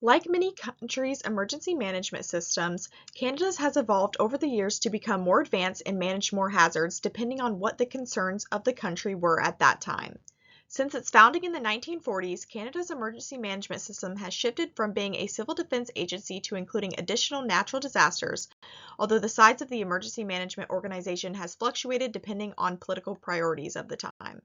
Like many countries' emergency management systems, Canada's has evolved over the years to become more advanced and manage more hazards depending on what the concerns of the country were at that time. Since its founding in the 1940s, Canada's emergency management system has shifted from being a civil defense agency to including additional natural disasters, although the size of the emergency management organization has fluctuated depending on political priorities of the time.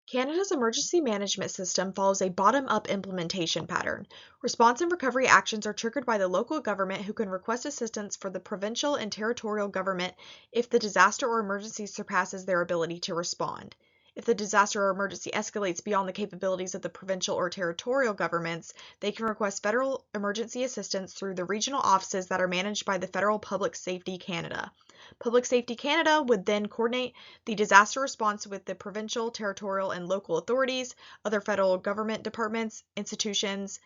Canada's emergency management system follows a bottom-up implementation pattern. Response and recovery actions are triggered by the local government, who can request assistance for the provincial and territorial government if the disaster or emergency surpasses their ability to respond. If the disaster or emergency escalates beyond the capabilities of the provincial or territorial governments, they can request federal emergency assistance through the regional offices that are managed by the Federal Public Safety Canada. Public Safety Canada would then coordinate the disaster response with the provincial, territorial, and local authorities, other federal government departments, institutions,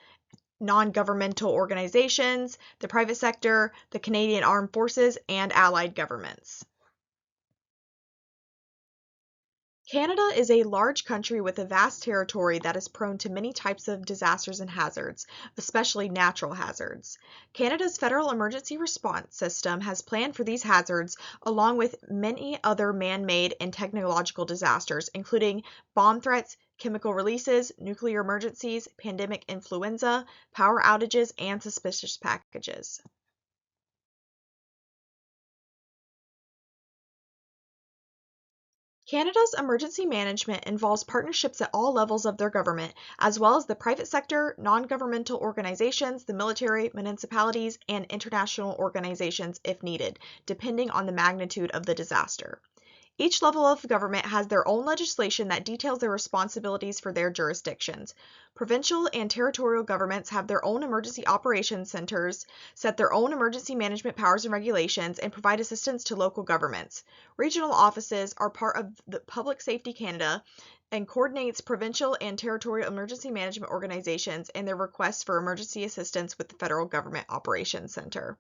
non-governmental organizations, the private sector, the Canadian Armed Forces, and allied governments. Canada is a large country with a vast territory that is prone to many types of disasters and hazards, especially natural hazards. Canada's Federal Emergency Response System has planned for these hazards, along with many other man-made and technological disasters, including bomb threats, chemical releases, nuclear emergencies, pandemic influenza, power outages, and suspicious packages. Canada's emergency management involves partnerships at all levels of their government, as well as the private sector, non-governmental organizations, the military, municipalities, and international organizations if needed, depending on the magnitude of the disaster. Each level of government has their own legislation that details their responsibilities for their jurisdictions. Provincial and territorial governments have their own emergency operations centers, set their own emergency management powers and regulations, and provide assistance to local governments. Regional offices are part of the Public Safety Canada and coordinates provincial and territorial emergency management organizations and their requests for emergency assistance with the Federal Government Operations Center.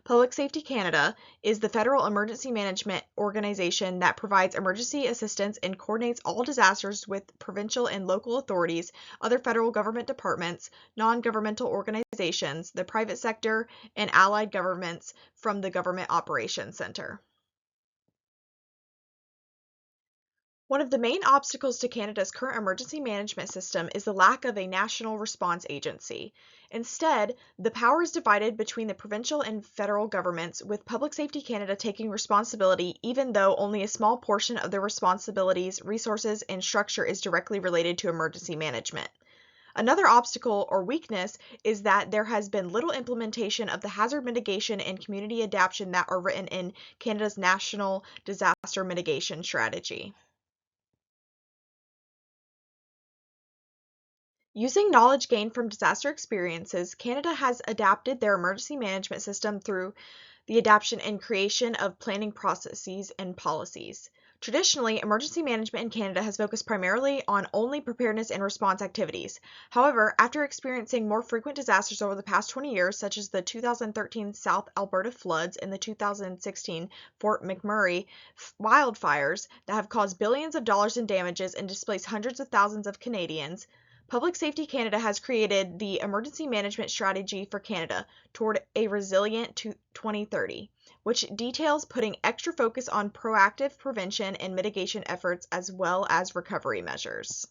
Public Safety Canada is the federal emergency management organization that provides emergency assistance and coordinates all disasters with provincial and local authorities, other federal government departments, non-governmental organizations, the private sector, and allied governments from the Government Operations Center. One of the main obstacles to Canada's current emergency management system is the lack of a national response agency. Instead, the power is divided between the provincial and federal governments, with Public Safety Canada taking responsibility even though only a small portion of their responsibilities, resources, and structure is directly related to emergency management. Another obstacle or weakness is that there has been little implementation of the hazard mitigation and community adaptation that are written in Canada's National Disaster Mitigation Strategy. Using knowledge gained from disaster experiences, Canada has adapted their emergency management system through the adaptation and creation of planning processes and policies. Traditionally, emergency management in Canada has focused primarily on only preparedness and response activities. However, after experiencing more frequent disasters over the past 20 years, such as the 2013 South Alberta floods and the 2016 Fort McMurray wildfires that have caused billions of dollars in damages and displaced hundreds of thousands of Canadians, Public Safety Canada has created the Emergency Management Strategy for Canada toward a Resilient 2030, which details putting extra focus on proactive prevention and mitigation efforts as well as recovery measures.